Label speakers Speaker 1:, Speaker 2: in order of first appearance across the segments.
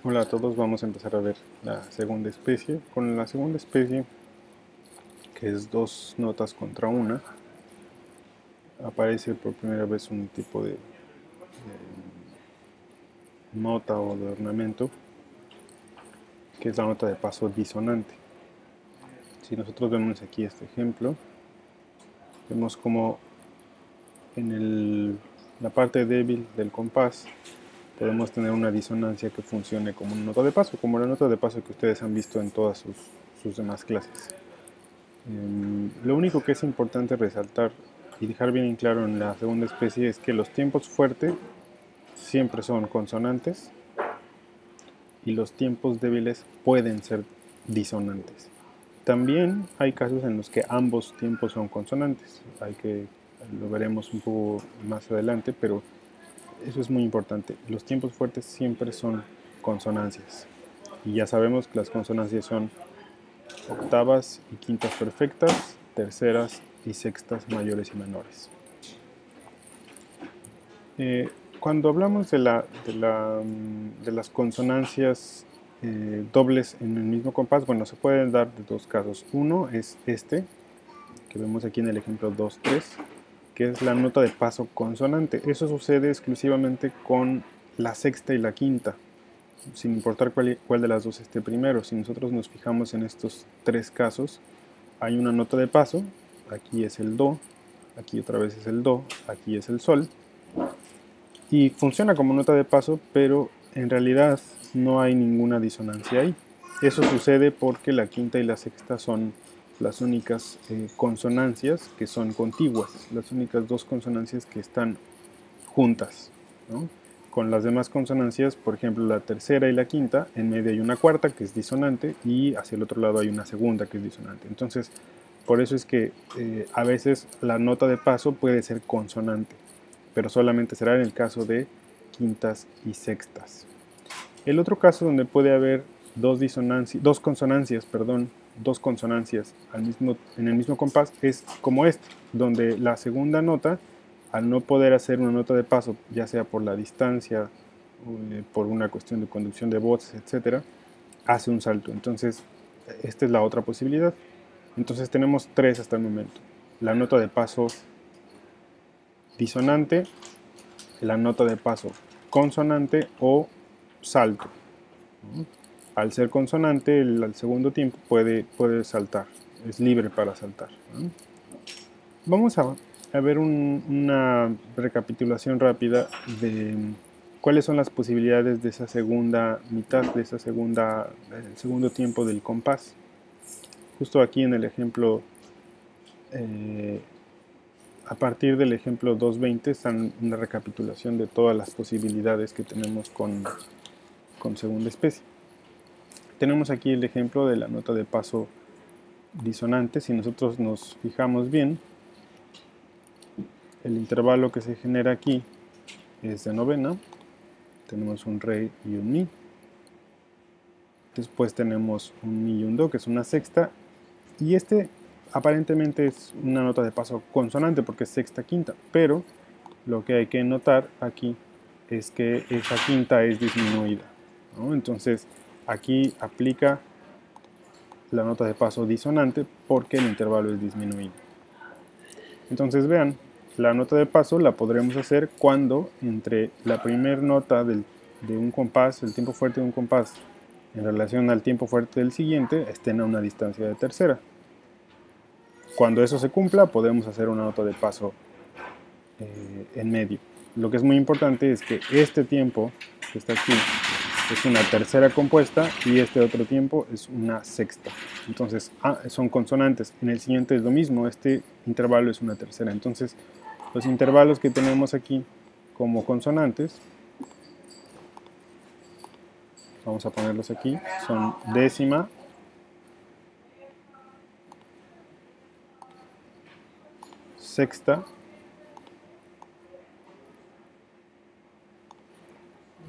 Speaker 1: Hola a todos, vamos a empezar a ver la segunda especie. Con la segunda especie, que es dos notas contra una, aparece por primera vez un tipo de nota o de ornamento, que es la nota de paso disonante. Si nosotros vemos aquí este ejemplo, vemos como en la parte débil del compás podemos tener una disonancia que funcione como una nota de paso, como la nota de paso que ustedes han visto en todas sus demás clases. Lo único que es importante resaltar y dejar bien en claro en la segunda especie es que los tiempos fuertes siempre son consonantes y los tiempos débiles pueden ser disonantes. También hay casos en los que ambos tiempos son consonantes. Lo veremos un poco más adelante, pero eso es muy importante. Los tiempos fuertes siempre son consonancias. Y ya sabemos que las consonancias son octavas y quintas perfectas, terceras y sextas mayores y menores. Cuando hablamos de las consonancias dobles en el mismo compás, bueno, se pueden dar de dos casos. Uno es este, que vemos aquí en el ejemplo 2-3, que es la nota de paso consonante. Eso sucede exclusivamente con la sexta y la quinta, sin importar cuál de las dos esté primero. Si nosotros nos fijamos en estos tres casos, hay una nota de paso, aquí es el do, aquí otra vez es el do, aquí es el sol, y funciona como nota de paso, pero en realidad no hay ninguna disonancia ahí. Eso sucede porque la quinta y la sexta son las únicas consonancias que son contiguas, las únicas dos consonancias que están juntas, ¿no? Con las demás consonancias, por ejemplo, la tercera y la quinta, en medio hay una cuarta que es disonante y hacia el otro lado hay una segunda que es disonante. Entonces, por eso es que a veces la nota de paso puede ser consonante, pero solamente será en el caso de quintas y sextas. El otro caso donde puede haber dos consonancias en el mismo compás es como este, donde la segunda nota, al no poder hacer una nota de paso, ya sea por la distancia, por una cuestión de conducción de voces, etc., hace un salto. Entonces, esta es la otra posibilidad. Entonces tenemos tres hasta el momento. La nota de paso disonante, la nota de paso consonante o salto. Al ser consonante, al segundo tiempo puede saltar, es libre para saltar. Vamos a ver una recapitulación rápida de cuáles son las posibilidades de esa segunda mitad, el segundo tiempo del compás. Justo aquí en el ejemplo, a partir del ejemplo 220 están una recapitulación de todas las posibilidades que tenemos con segunda especie. Tenemos aquí el ejemplo de la nota de paso disonante. Si nosotros nos fijamos bien, el intervalo que se genera aquí es de novena. Tenemos un re y un mi. Después tenemos un mi y un do, que es una sexta. Y este aparentemente es una nota de paso consonante porque es sexta quinta, pero lo que hay que notar aquí es que esa quinta es disminuida, ¿no? Entonces aquí aplica la nota de paso disonante porque el intervalo es disminuido. Entonces vean, la nota de paso la podremos hacer cuando entre la primera nota de un compás, el tiempo fuerte de un compás, en relación al tiempo fuerte del siguiente, estén a una distancia de tercera. Cuando eso se cumpla, podemos hacer una nota de paso en medio. Lo que es muy importante es que este tiempo que está aquí es una tercera compuesta y este otro tiempo es una sexta. Entonces, son consonantes. En el siguiente es lo mismo, este intervalo es una tercera. Entonces, los intervalos que tenemos aquí como consonantes, vamos a ponerlos aquí, son décima, sexta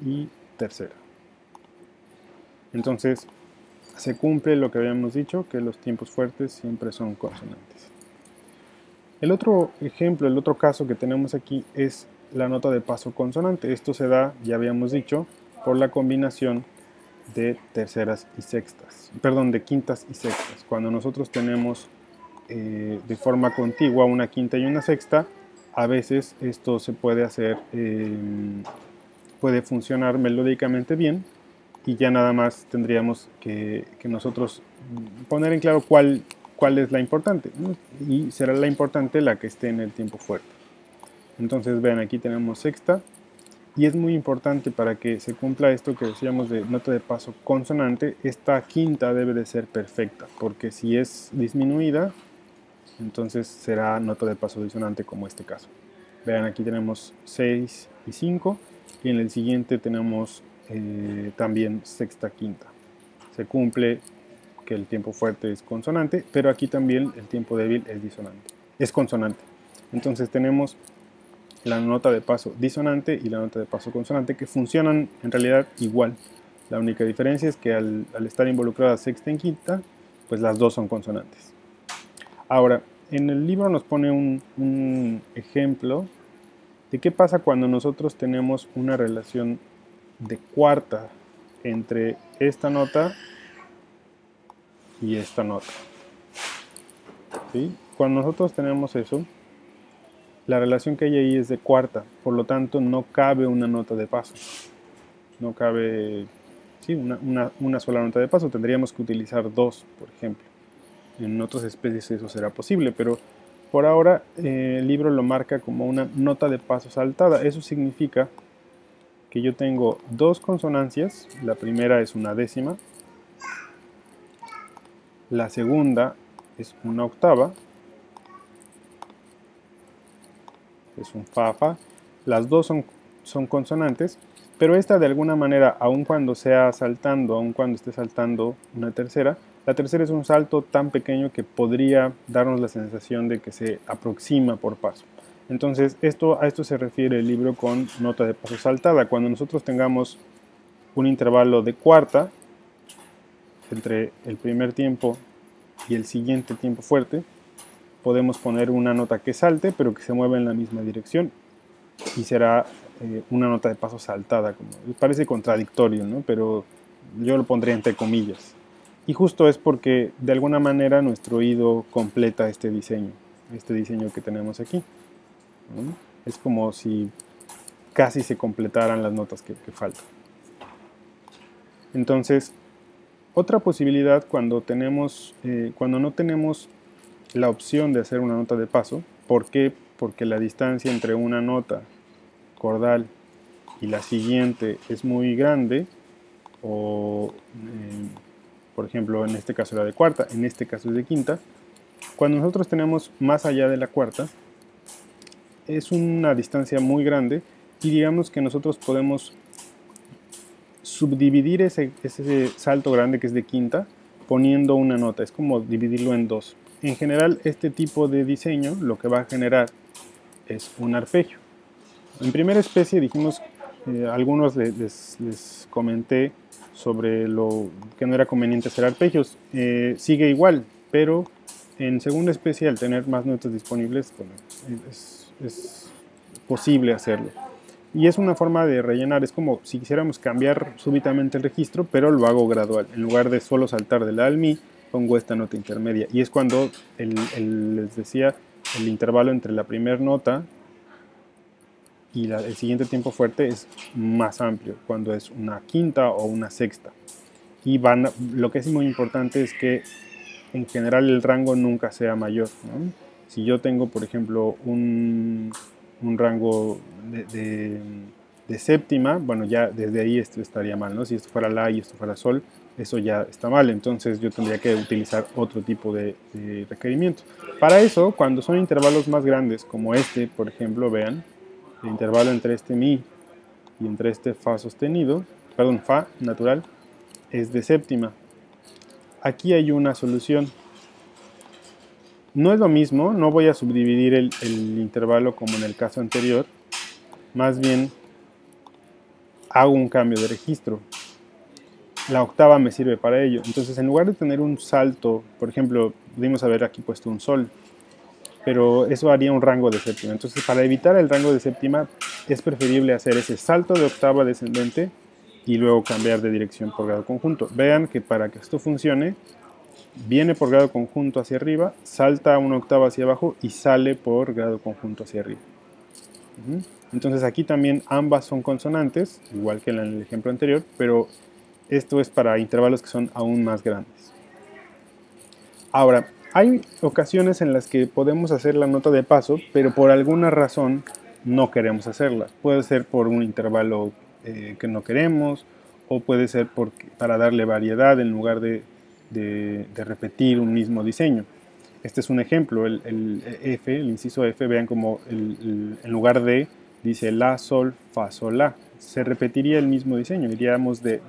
Speaker 1: y tercera. Entonces, se cumple lo que habíamos dicho, que los tiempos fuertes siempre son consonantes. El otro ejemplo, el otro caso que tenemos aquí es la nota de paso consonante. Esto se da, ya habíamos dicho, por la combinación de terceras y sextas, perdón, de quintas y sextas. Cuando nosotros tenemos de forma contigua una quinta y una sexta, a veces esto se puede hacer, puede funcionar melódicamente bien, y ya nada más tendríamos que nosotros poner en claro cuál es la importante, ¿no? Y será la importante la que esté en el tiempo fuerte. Entonces vean, aquí tenemos sexta, y es muy importante para que se cumpla esto que decíamos de nota de paso consonante. Esta quinta debe de ser perfecta, porque si es disminuida, entonces será nota de paso disonante, como este caso. Vean, aquí tenemos 6 y 5, y en el siguiente tenemos también sexta quinta. Se cumple que el tiempo fuerte es consonante, pero aquí también el tiempo débil es disonante, es consonante. Entonces tenemos la nota de paso disonante y la nota de paso consonante, que funcionan en realidad igual. La única diferencia es que al estar involucradas sexta y quinta, pues las dos son consonantes. Ahora, en el libro nos pone un ejemplo de qué pasa cuando nosotros tenemos una relación de cuarta entre esta nota y esta nota. ¿Sí? Cuando nosotros tenemos eso, la relación que hay ahí es de cuarta, por lo tanto no cabe una nota de paso. No cabe, sí, una sola nota de paso, tendríamos que utilizar dos, por ejemplo. En otras especies eso será posible, pero por ahora el libro lo marca como una nota de paso saltada. Eso significa que yo tengo dos consonancias. La primera es una décima, la segunda es una octava, es un fa-fa. Las dos son consonantes, pero esta de alguna manera, aun cuando sea saltando, aun cuando esté saltando una tercera, la tercera es un salto tan pequeño que podría darnos la sensación de que se aproxima por paso. Entonces, a esto se refiere el libro con nota de paso saltada. Cuando nosotros tengamos un intervalo de cuarta entre el primer tiempo y el siguiente tiempo fuerte, podemos poner una nota que salte, pero que se mueva en la misma dirección, y será una nota de paso saltada. Parece contradictorio, ¿no? Pero yo lo pondría entre comillas. Y justo es porque de alguna manera nuestro oído completa este diseño que tenemos aquí, ¿no? Es como si casi se completaran las notas que faltan. Entonces, otra posibilidad cuando no tenemos la opción de hacer una nota de paso, ¿por qué? Porque la distancia entre una nota cordal y la siguiente es muy grande, o por ejemplo en este caso era de cuarta, en este caso es de quinta. Cuando nosotros tenemos más allá de la cuarta, es una distancia muy grande, y digamos que nosotros podemos subdividir ese salto grande que es de quinta poniendo una nota. Es como dividirlo en dos. En general, este tipo de diseño lo que va a generar es un arpegio. En primera especie dijimos, algunos les comenté sobre lo que no era conveniente hacer arpegios. Sigue igual, pero en segunda especie, al tener más notas disponibles, bueno, es posible hacerlo. Y es una forma de rellenar. Es como si quisiéramos cambiar súbitamente el registro, pero lo hago gradual. En lugar de solo saltar de la al mi, pongo esta nota intermedia. Y es cuando les decía, el intervalo entre la primera nota y el siguiente tiempo fuerte es más amplio, cuando es una quinta o una sexta. Y lo que es muy importante es que en general el rango nunca sea mayor, ¿no? Si yo tengo, por ejemplo, un rango de séptima, bueno, ya desde ahí esto estaría mal, ¿no? Si esto fuera la y esto fuera sol, eso ya está mal. Entonces yo tendría que utilizar otro tipo de requerimiento. Para eso, cuando son intervalos más grandes, como este, por ejemplo, vean, el intervalo entre este mi y entre este fa sostenido, perdón, fa natural, es de séptima. Aquí hay una solución. No es lo mismo, no voy a subdividir el intervalo como en el caso anterior, más bien hago un cambio de registro. La octava me sirve para ello. Entonces, en lugar de tener un salto, por ejemplo, pudimos haber aquí puesto un sol, pero eso haría un rango de séptima. Entonces, para evitar el rango de séptima, es preferible hacer ese salto de octava descendente y luego cambiar de dirección por grado conjunto. Vean que para que esto funcione, viene por grado conjunto hacia arriba, salta una octava hacia abajo y sale por grado conjunto hacia arriba. Entonces aquí también ambas son consonantes, igual que en el ejemplo anterior, pero esto es para intervalos que son aún más grandes. Ahora, hay ocasiones en las que podemos hacer la nota de paso, pero por alguna razón no queremos hacerla. Puede ser por un intervalo que no queremos, o puede ser para darle variedad en lugar de repetir un mismo diseño. Este es un ejemplo, el F, el inciso F, vean como en lugar de dice La, Sol, Fa, Sol, La. Se repetiría el mismo diseño, iríamos de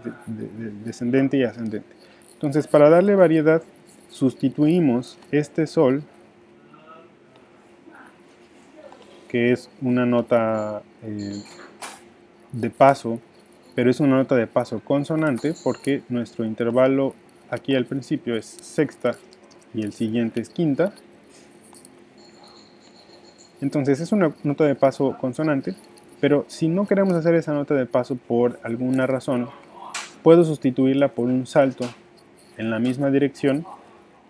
Speaker 1: descendente y ascendente. Entonces, para darle variedad, sustituimos este Sol, que es una nota de paso, pero es una nota de paso consonante porque nuestro intervalo aquí al principio es sexta y el siguiente es quinta. Entonces es una nota de paso consonante, pero si no queremos hacer esa nota de paso por alguna razón, puedo sustituirla por un salto en la misma dirección,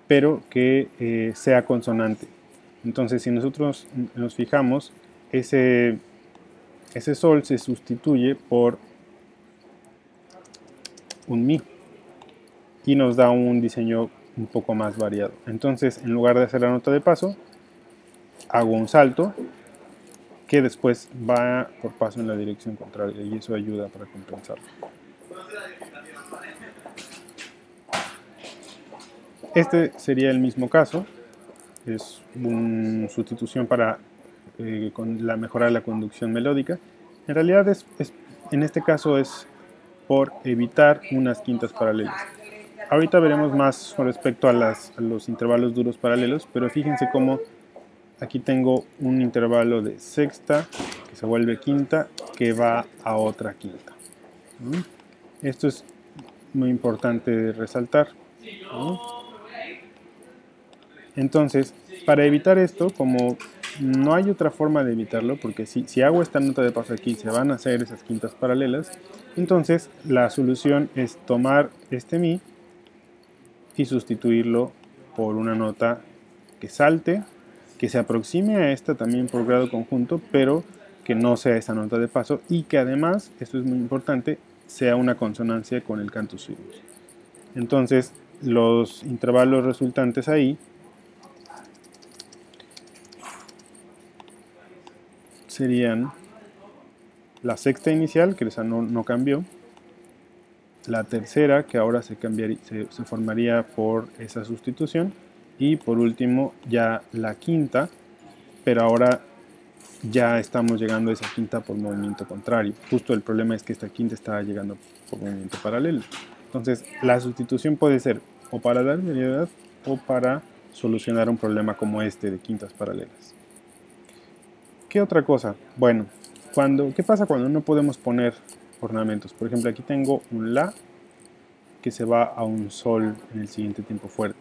Speaker 1: pero que sea consonante. Entonces si nosotros nos fijamos, ese Sol se sustituye por un Mi y nos da un diseño un poco más variado. Entonces, en lugar de hacer la nota de paso, hago un salto que después va por paso en la dirección contraria y eso ayuda para compensarlo. Este sería el mismo caso, es una sustitución para mejorar la conducción melódica. En realidad en este caso es por evitar unas quintas paralelas. Ahorita veremos más con respecto a los intervalos duros paralelos, pero fíjense cómo aquí tengo un intervalo de sexta que se vuelve quinta que va a otra quinta. Esto es muy importante resaltar. Entonces, para evitar esto, como no hay otra forma de evitarlo, porque si hago esta nota de paso aquí, se van a hacer esas quintas paralelas, entonces la solución es tomar este Mi y sustituirlo por una nota que salte, que se aproxime a esta también por grado conjunto, pero que no sea esa nota de paso y que además, esto es muy importante, sea una consonancia con el cantus firmus. Entonces, los intervalos resultantes ahí serían la sexta inicial, que esa no cambió, la tercera, que ahora se formaría por esa sustitución, y por último ya la quinta, pero ahora ya estamos llegando a esa quinta por movimiento contrario. Justo el problema es que esta quinta está llegando por movimiento paralelo. Entonces la sustitución puede ser o para dar variedad o para solucionar un problema como este de quintas paralelas. ¿Qué otra cosa? Bueno, ¿qué pasa cuando no podemos poner ornamentos? Por ejemplo, aquí tengo un La que se va a un Sol en el siguiente tiempo fuerte.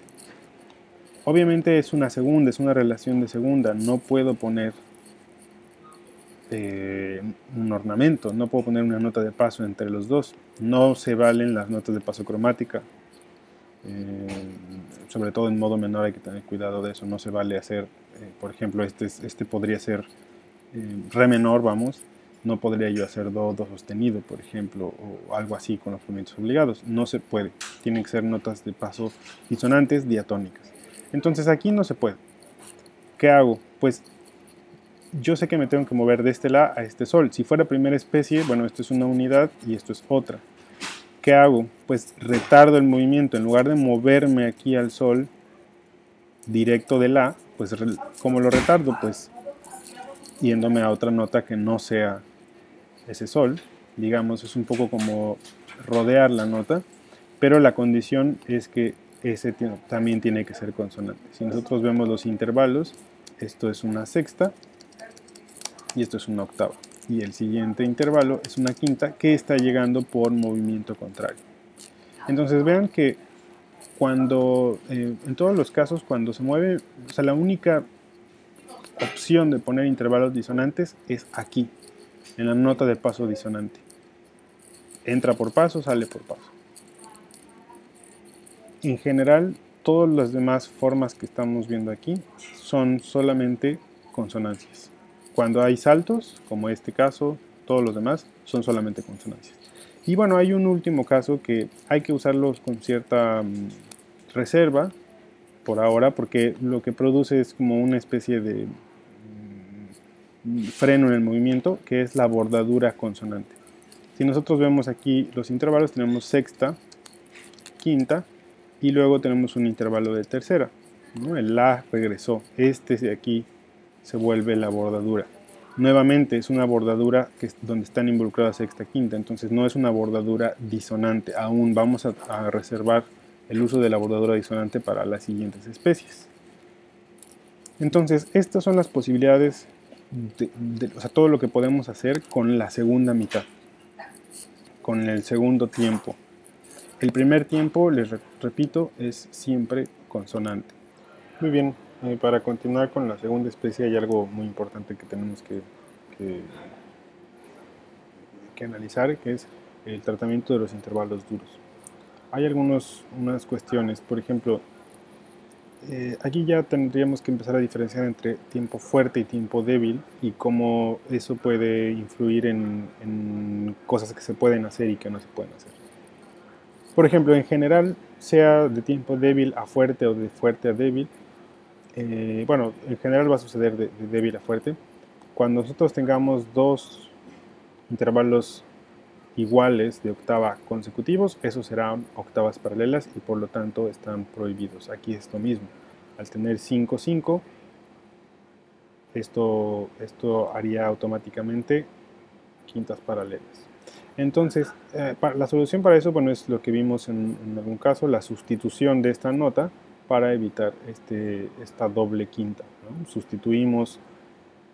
Speaker 1: Obviamente es una segunda, es una relación de segunda, no puedo poner un ornamento, no puedo poner una nota de paso entre los dos, no se valen las notas de paso cromática, sobre todo en modo menor hay que tener cuidado de eso, no se vale hacer, por ejemplo, este podría ser Re menor, vamos, no podría yo hacer Do sostenido, por ejemplo, o algo así con los movimientos obligados, no se puede, tienen que ser notas de paso disonantes diatónicas. Entonces aquí no se puede. ¿Qué hago? Pues yo sé que me tengo que mover de este La a este Sol. Si fuera primera especie, bueno, esto es una unidad y esto es otra. ¿Qué hago? Pues retardo el movimiento. En lugar de moverme aquí al Sol directo de La, pues ¿cómo lo retardo? Pues yéndome a otra nota que no sea ese Sol. Digamos, es un poco como rodear la nota, pero la condición es que ese también tiene que ser consonante. Si nosotros vemos los intervalos, esto es una sexta y esto es una octava. Y el siguiente intervalo es una quinta que está llegando por movimiento contrario. Entonces vean que en todos los casos, cuando se mueve, o sea, la única opción de poner intervalos disonantes es aquí, en la nota de paso disonante. entra por paso, sale por paso. En general, todas las demás formas que estamos viendo aquí son solamente consonancias. Cuando hay saltos, como este caso, todos los demás son solamente consonancias. Y bueno, hay un último caso que hay que usarlos con cierta reserva por ahora, porque lo que produce es como una especie de freno en el movimiento, que es la bordadura consonante. Si nosotros vemos aquí los intervalos, tenemos sexta, quinta, y luego tenemos un intervalo de tercera, ¿no? El la regresó, este de aquí se vuelve la bordadura. Nuevamente es una bordadura donde están involucradas sexta, quinta, entonces no es una bordadura disonante. Aún vamos a reservar el uso de la bordadura disonante para las siguientes especies. Entonces estas son las posibilidades, o sea, todo lo que podemos hacer con la segunda mitad, con el segundo tiempo. El primer tiempo, les repito, es siempre consonante. Muy bien, para continuar con la segunda especie hay algo muy importante que tenemos que analizar, que es el tratamiento de los intervalos duros. Hay unas cuestiones, por ejemplo, aquí ya tendríamos que empezar a diferenciar entre tiempo fuerte y tiempo débil y cómo eso puede influir en cosas que se pueden hacer y que no se pueden hacer. Por ejemplo, en general, sea de tiempo débil a fuerte o de fuerte a débil, bueno, en general va a suceder de débil a fuerte. Cuando nosotros tengamos dos intervalos iguales de octava consecutivos, esos serán octavas paralelas y por lo tanto están prohibidos. Aquí es lo mismo. Al tener 5, 5, esto haría automáticamente quintas paralelas. Entonces, la solución para eso, bueno, es lo que vimos en algún caso, la sustitución de esta nota para evitar esta doble quinta, ¿no? Sustituimos,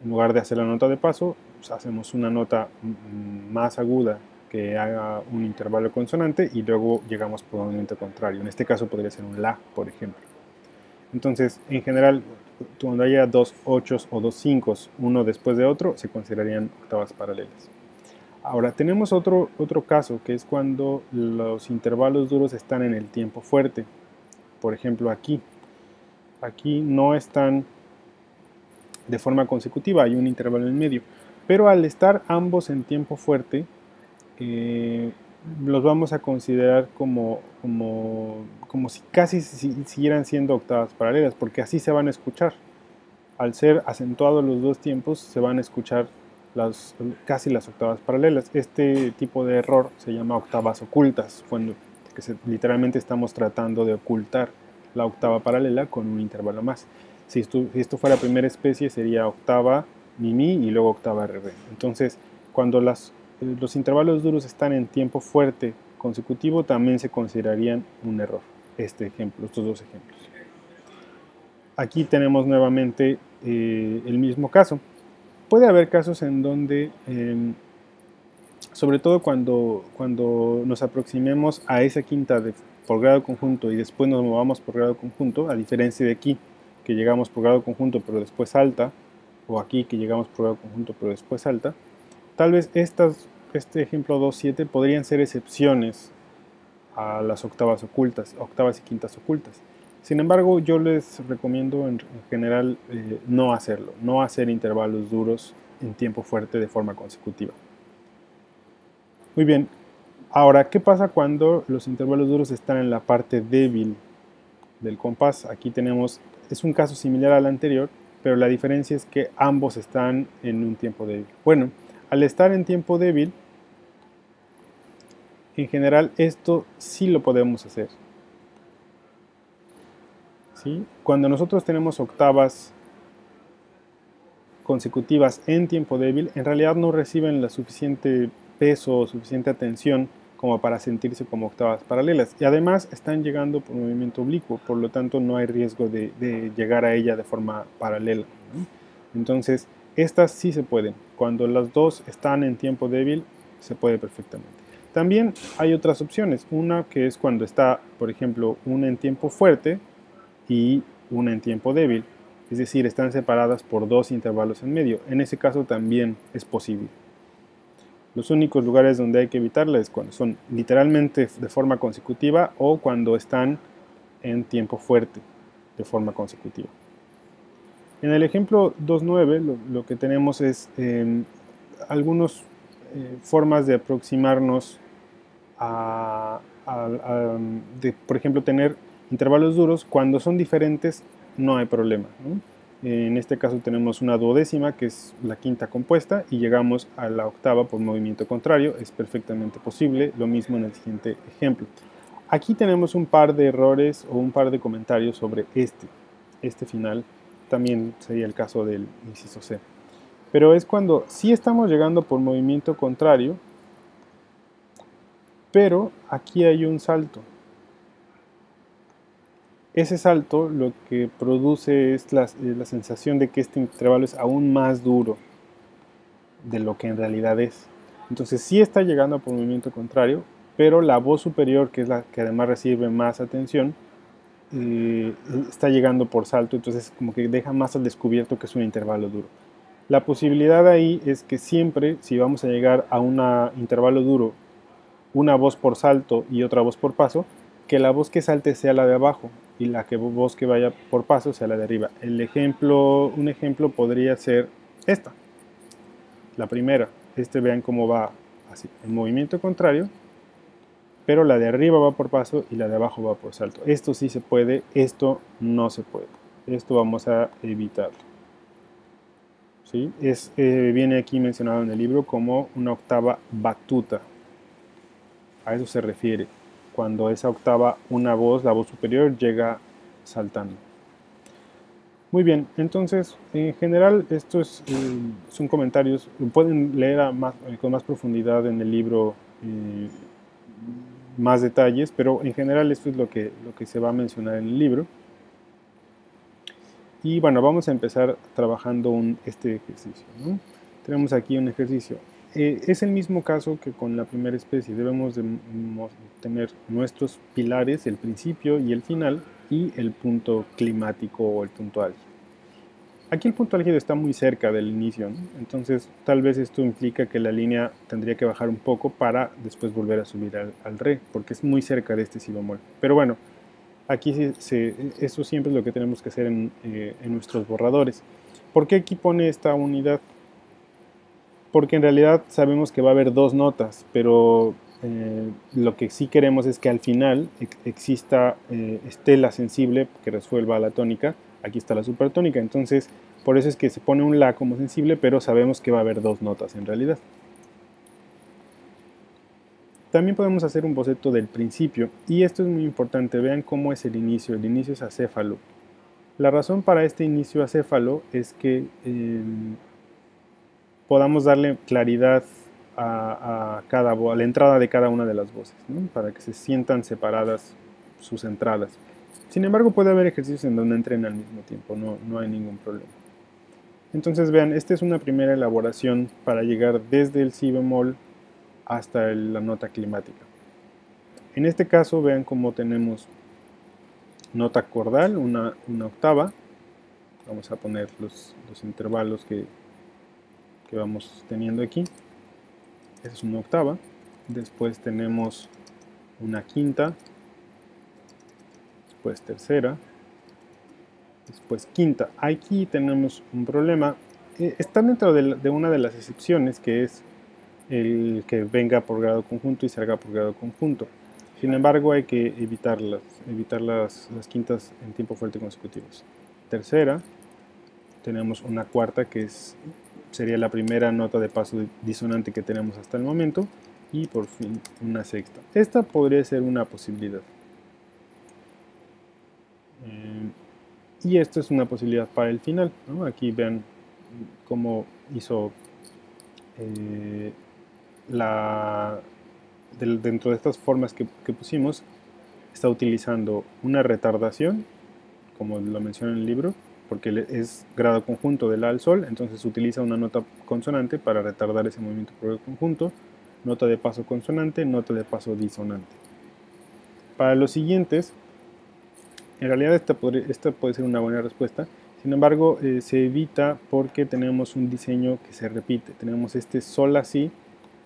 Speaker 1: en lugar de hacer la nota de paso, pues hacemos una nota más aguda que haga un intervalo consonante y luego llegamos por un movimiento contrario. En este caso podría ser un la, por ejemplo. Entonces, en general, cuando haya dos ochos o dos cincos, uno después de otro, se considerarían octavas paralelas. Ahora, tenemos otro caso, que es cuando los intervalos duros están en el tiempo fuerte. Por ejemplo, aquí. Aquí no están de forma consecutiva, hay un intervalo en medio. Pero al estar ambos en tiempo fuerte, los vamos a considerar como si casi siguieran siendo octavas paralelas, porque así se van a escuchar. Al ser acentuados los dos tiempos, se van a escuchar casi las octavas paralelas. Este tipo de error se llama octavas ocultas, cuando literalmente estamos tratando de ocultar la octava paralela con un intervalo más. Si esto fuera primera especie, sería octava mi y luego octava re. Entonces, cuando los intervalos duros están en tiempo fuerte consecutivo, también se considerarían un error. Estos dos ejemplos. Aquí tenemos nuevamente el mismo caso. Puede haber casos en donde, sobre todo cuando nos aproximemos a esa quinta por grado conjunto y después nos movamos por grado conjunto, a diferencia de aquí, que llegamos por grado conjunto pero después salta, o aquí que llegamos por grado conjunto pero después salta, tal vez este ejemplo 2.7 podrían ser excepciones a las octavas ocultas, octavas y quintas ocultas. Sin embargo, yo les recomiendo en general no hacerlo, no hacer intervalos duros en tiempo fuerte de forma consecutiva. Muy bien, ahora, ¿qué pasa cuando los intervalos duros están en la parte débil del compás? Aquí es un caso similar al anterior, pero la diferencia es que ambos están en un tiempo débil. Bueno, al estar en tiempo débil, en general esto sí lo podemos hacer. ¿Sí? Cuando nosotros tenemos octavas consecutivas en tiempo débil, en realidad no reciben la suficiente peso o suficiente atención como para sentirse como octavas paralelas. Y además están llegando por movimiento oblicuo, por lo tanto no hay riesgo de llegar a ella de forma paralela, ¿no? Entonces, estas sí se pueden. Cuando las dos están en tiempo débil, se puede perfectamente. También hay otras opciones. Una que es cuando está, por ejemplo, una en tiempo fuerte y una en tiempo débil, es decir, están separadas por dos intervalos en medio. En ese caso también es posible. Los únicos lugares donde hay que evitarla es cuando son literalmente de forma consecutiva o cuando están en tiempo fuerte de forma consecutiva. En el ejemplo 2.9 lo que tenemos es algunas formas de aproximarnos por ejemplo, tener intervalos duros. Cuando son diferentes no hay problema, ¿no? En este caso tenemos una duodécima, que es la quinta compuesta, y llegamos a la octava por movimiento contrario. Es perfectamente posible. Lo mismo en el siguiente ejemplo. Aquí tenemos un par de errores o un par de comentarios sobre este final. También sería el caso del inciso C. Pero es cuando sí estamos llegando por movimiento contrario, pero aquí hay un salto. Ese salto lo que produce es la sensación de que este intervalo es aún más duro de lo que en realidad es. Entonces sí está llegando por movimiento contrario, pero la voz superior, que es la que además recibe más atención, está llegando por salto, entonces como que deja más al descubierto que es un intervalo duro. La posibilidad ahí es que siempre, si vamos a llegar a un intervalo duro, una voz por salto y otra voz por paso, que la voz que salte sea la de abajo y la voz que vaya por paso sea la de arriba. Un ejemplo podría ser esta, la primera. Vean cómo va así, en movimiento contrario, pero la de arriba va por paso y la de abajo va por salto. Esto sí se puede, esto no se puede. Esto vamos a evitarlo. ¿Sí? Viene aquí mencionado en el libro como una octava batuta. A eso se refiere, cuando esa octava, la voz superior, llega saltando. Muy bien, entonces, en general, estos son comentarios, pueden leer con más profundidad en el libro más detalles, pero en general esto es lo que se va a mencionar en el libro. Y bueno, vamos a empezar trabajando este ejercicio, ¿no? Tenemos aquí un ejercicio. Es el mismo caso que con la primera especie. Debemos de tener nuestros pilares, el principio y el final, y el punto climático o el punto álgido. Aquí el punto álgido está muy cerca del inicio, ¿no? Entonces tal vez esto implica que la línea tendría que bajar un poco para después volver a subir al re, porque es muy cerca de este si bemol. Pero bueno, aquí eso siempre es lo que tenemos que hacer en nuestros borradores. ¿Por qué aquí pone esta unidad? Porque en realidad sabemos que va a haber dos notas, pero lo que sí queremos es que al final esté la sensible que resuelva la tónica. Aquí está la supertónica, entonces por eso es que se pone un la como sensible, pero sabemos que va a haber dos notas en realidad. También podemos hacer un boceto del principio, y esto es muy importante. Vean cómo es el inicio es acéfalo. La razón para este inicio acéfalo es que podamos darle claridad a la entrada de cada una de las voces, ¿no? Para que se sientan separadas sus entradas. Sin embargo, puede haber ejercicios en donde entren al mismo tiempo, no hay ningún problema. Entonces vean, esta es una primera elaboración para llegar desde el si bemol hasta la nota climática. En este caso vean cómo tenemos nota cordal, una octava. Vamos a poner los intervalos que vamos teniendo aquí. Esa es una octava. Después tenemos una quinta, después tercera, después quinta. Aquí tenemos un problema. Está dentro de una de las excepciones, que es el que venga por grado conjunto y salga por grado conjunto. Sin embargo, hay que evitar las quintas en tiempo fuerte consecutivos. Tercera, tenemos una cuarta, que sería la primera nota de paso disonante que tenemos hasta el momento, y por fin una sexta. Esta podría ser una posibilidad. Y esto es una posibilidad para el final, ¿no? Aquí vean cómo hizo dentro de estas formas que pusimos, está utilizando una retardación, como lo menciona en el libro, porque es grado conjunto del la al sol, entonces utiliza una nota consonante para retardar ese movimiento por grado conjunto, nota de paso consonante, nota de paso disonante. Para los siguientes, en realidad esta puede ser una buena respuesta. Sin embargo, se evita porque tenemos un diseño que se repite. Tenemos este sol así,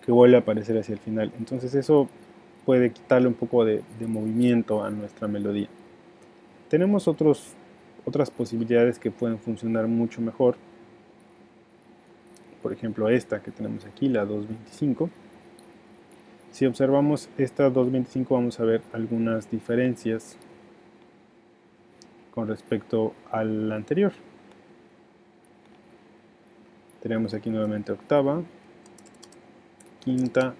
Speaker 1: que vuelve a aparecer hacia el final. Entonces eso puede quitarle un poco de movimiento a nuestra melodía. Tenemos otras posibilidades que pueden funcionar mucho mejor. Por ejemplo, esta que tenemos aquí, la 225. Si observamos esta 225 vamos a ver algunas diferencias con respecto al anterior. Tenemos aquí nuevamente octava, quinta,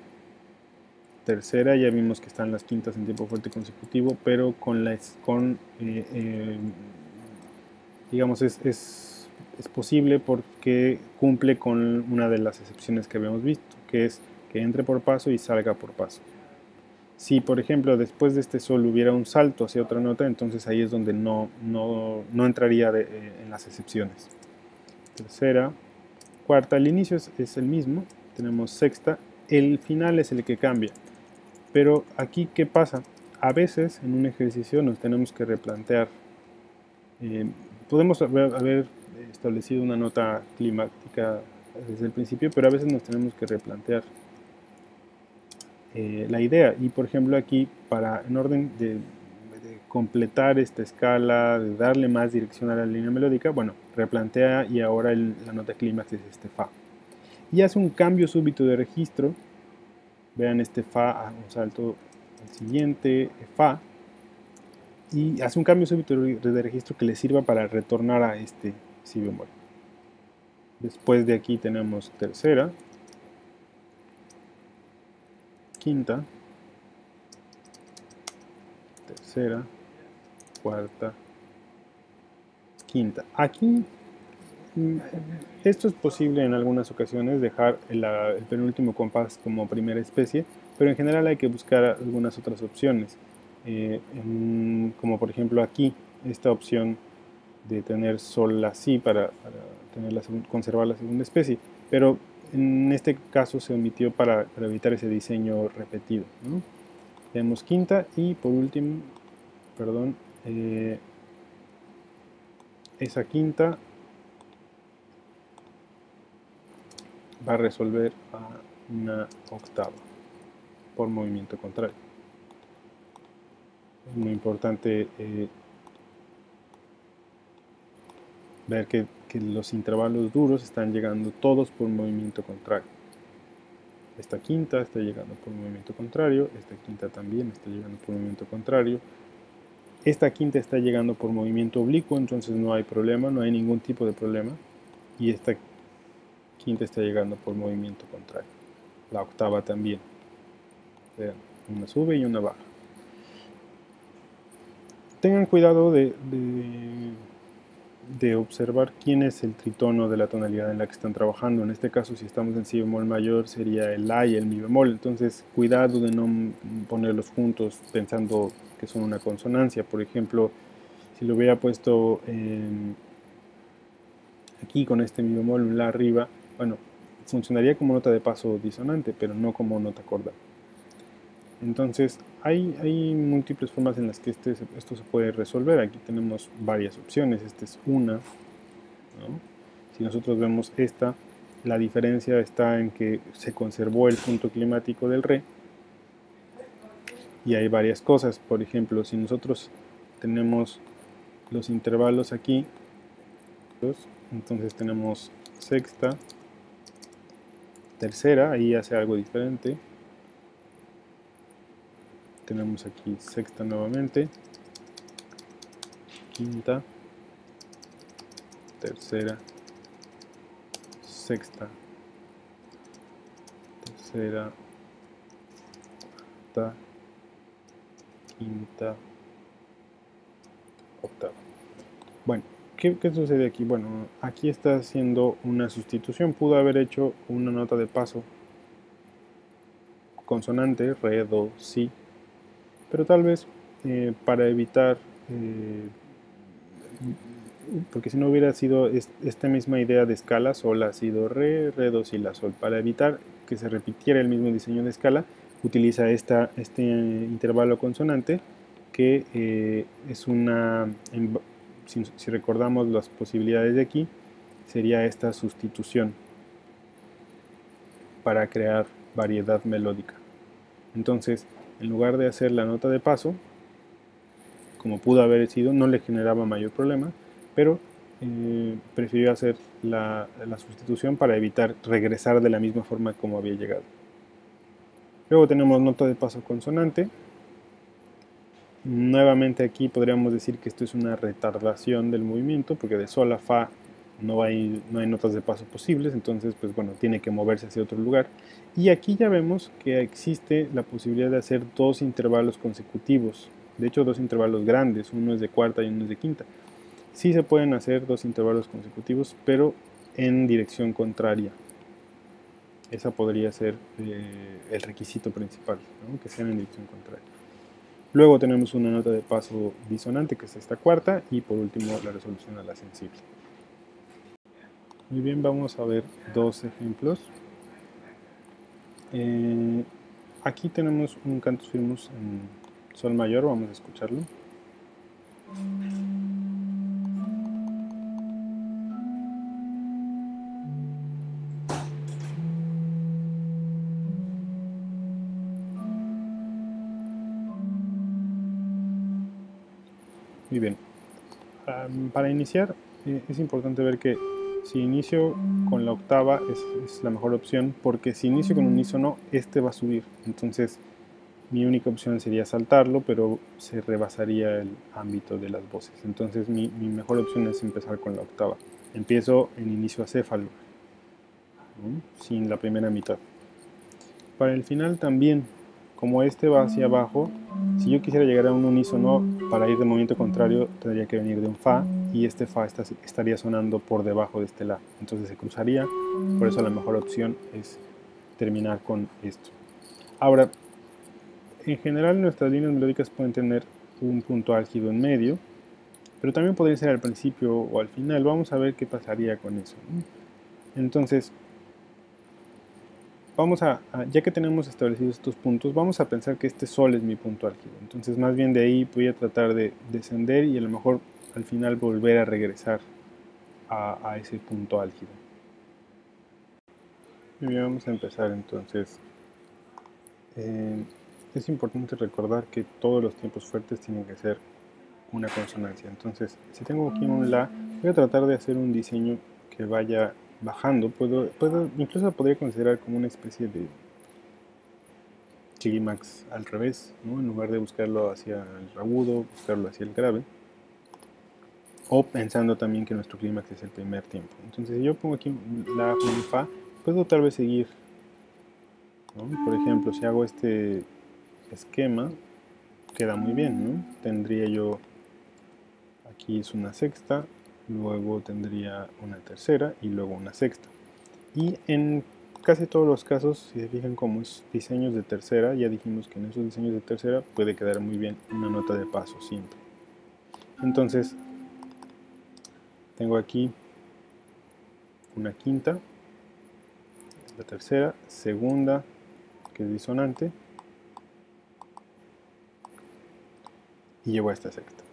Speaker 1: tercera, ya vimos que están las quintas en tiempo fuerte consecutivo, pero digamos es posible porque cumple con una de las excepciones que habíamos visto, que es que entre por paso y salga por paso. Si, por ejemplo, después de este sol hubiera un salto hacia otra nota, entonces ahí es donde no entraría en las excepciones. Tercera, cuarta, el inicio es el mismo, tenemos sexta, el final es el que cambia. Pero aquí, ¿qué pasa? A veces en un ejercicio nos tenemos que replantear. Podemos haber establecido una nota climática desde el principio, pero a veces nos tenemos que replantear la idea. Y por ejemplo aquí, en orden de completar esta escala, de darle más dirección a la línea melódica, bueno, replantea y ahora la nota clímax es este Fa. Y hace un cambio súbito de registro. Vean este Fa, un salto al siguiente, Fa, y hace un cambio súbito de registro que le sirva para retornar a este Si bemol. Después de aquí tenemos tercera, quinta, tercera, cuarta, quinta. Aquí esto es posible en algunas ocasiones, dejar el penúltimo compás como primera especie, pero en general hay que buscar algunas otras opciones, como por ejemplo aquí, esta opción de tener sol la si para conservar la segunda especie, pero en este caso se omitió para evitar ese diseño repetido, ¿no? Tenemos quinta y por último, perdón, esa quinta va a resolver a una octava por movimiento contrario. Es muy importante ver que los intervalos duros están llegando todos por movimiento contrario. Esta quinta está llegando por movimiento contrario, esta quinta también está llegando por movimiento contrario, esta quinta está llegando por movimiento oblicuo, entonces no hay problema, no hay ningún tipo de problema, y esta quinta está llegando por movimiento contrario. La octava también. Vean, una sube y una baja. Tengan cuidado de observar quién es el tritono de la tonalidad en la que están trabajando. En este caso, si estamos en si bemol mayor, sería el la y el mi bemol. Entonces, cuidado de no ponerlos juntos pensando que son una consonancia. Por ejemplo, si lo hubiera puesto aquí con este mi bemol, un la arriba, bueno, funcionaría como nota de paso disonante, pero no como nota acordada. Entonces, hay múltiples formas en las que esto se puede resolver. Aquí tenemos varias opciones. Esta es una, ¿no? Si nosotros vemos esta, la diferencia está en que se conservó el punto climático del re. Y hay varias cosas. Por ejemplo, si nosotros tenemos los intervalos aquí, entonces tenemos sexta, tercera, ahí hace algo diferente. Tenemos aquí sexta nuevamente, quinta, tercera, sexta, tercera, cuarta, quinta, octava. Bueno, ¿qué sucede aquí? Bueno, aquí está haciendo una sustitución. Pudo haber hecho una nota de paso consonante, re, do, si, pero tal vez para evitar, porque si no hubiera sido esta misma idea de escala, sol, la, si, do, re, do, si, la, sol, para evitar que se repitiera el mismo diseño de escala, utiliza este intervalo consonante que es una, si recordamos las posibilidades de aquí, sería esta sustitución para crear variedad melódica. Entonces, en lugar de hacer la nota de paso, como pudo haber sido, no le generaba mayor problema, pero prefirió hacer la sustitución para evitar regresar de la misma forma como había llegado. Luego tenemos nota de paso consonante. Nuevamente aquí podríamos decir que esto es una retardación del movimiento, porque de sol a fa no hay notas de paso posibles, entonces pues bueno, tiene que moverse hacia otro lugar. Y aquí ya vemos que existe la posibilidad de hacer dos intervalos consecutivos, de hecho dos intervalos grandes, uno es de cuarta y uno es de quinta. Sí se pueden hacer dos intervalos consecutivos, pero en dirección contraria. Esa podría ser el requisito principal, ¿no? Que sean en dirección contraria. Luego tenemos una nota de paso disonante, que es esta cuarta, y por último la resolución a la sensible. Muy bien, vamos a ver dos ejemplos. Aquí tenemos un cantus firmus en sol mayor, vamos a escucharlo. Muy bien. Para iniciar, es importante ver que si inicio con la octava es la mejor opción, porque si inicio con un unísono, este va a subir. Entonces, mi única opción sería saltarlo, pero se rebasaría el ámbito de las voces. Entonces, mi mejor opción es empezar con la octava. Empiezo en inicio acéfalo, ¿no? Sin la primera mitad. Para el final también, como este va hacia abajo, si yo quisiera llegar a un unísono para ir de movimiento contrario, tendría que venir de un fa, y este fa estaría sonando por debajo de este la. Entonces se cruzaría, por eso la mejor opción es terminar con esto. Ahora, en general nuestras líneas melódicas pueden tener un punto álgido en medio, pero también podría ser al principio o al final. Vamos a ver qué pasaría con eso. Entonces, ya que tenemos establecidos estos puntos, vamos a pensar que este sol es mi punto álgido. Entonces, más bien de ahí voy a tratar de descender y a lo mejor al final volver a regresar a ese punto álgido. Muy bien, vamos a empezar entonces. Es importante recordar que todos los tiempos fuertes tienen que ser una consonancia. Entonces, si tengo aquí un la, voy a tratar de hacer un diseño que vaya bajando. Incluso podría considerar como una especie de clímax al revés, ¿no? En lugar de buscarlo hacia el agudo, buscarlo hacia el grave. O pensando también que nuestro clímax es el primer tiempo. Entonces, si yo pongo aquí la con un fa, puedo tal vez seguir, ¿no? Por ejemplo, si hago este esquema, queda muy bien, ¿no? Tendría yo, aquí es una sexta, luego tendría una tercera y luego una sexta. Y en casi todos los casos, si se fijan como es diseños de tercera, ya dijimos que en esos diseños de tercera puede quedar muy bien una nota de paso simple. Entonces, tengo aquí una quinta, la tercera, segunda, que es disonante, y llego a esta sexta.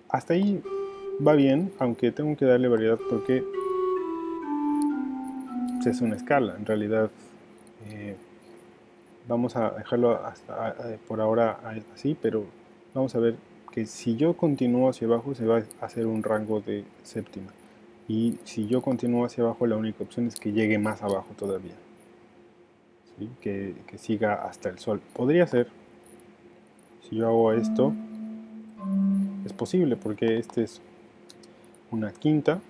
Speaker 1: Hasta ahí va bien, aunque tengo que darle variedad porque es una escala. En realidad, vamos a dejarlo hasta por ahora así, pero vamos a ver que si yo continúo hacia abajo se va a hacer un rango de séptima, y si yo continúo hacia abajo la única opción es que llegue más abajo todavía, ¿sí? que siga hasta el sol. Podría ser, si yo hago esto, es posible porque este es una quinta,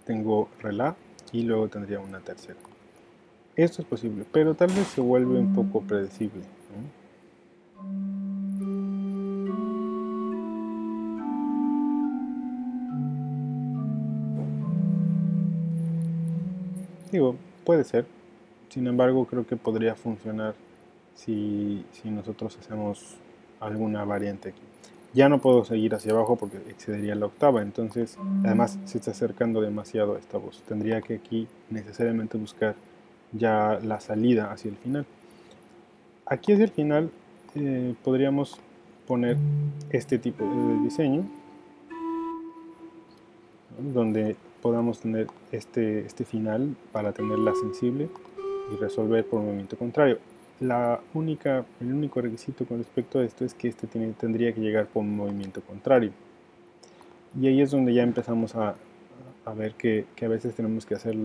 Speaker 1: tengo re la y luego tendría una tercera. Esto es posible, pero tal vez se vuelve un poco predecible, ¿no? Digo, puede ser. Sin embargo, creo que podría funcionar si nosotros hacemos alguna variante aquí. Ya no puedo seguir hacia abajo porque excedería la octava, entonces además se está acercando demasiado a esta voz. Tendría que aquí necesariamente buscar ya la salida hacia el final. Aquí hacia el final podríamos poner este tipo de diseño, ¿no? Donde podamos tener este final para tenerla sensible y resolver por movimiento contrario. El único requisito con respecto a esto es que tendría que llegar por movimiento contrario. Y ahí es donde ya empezamos a ver que a veces tenemos que hacer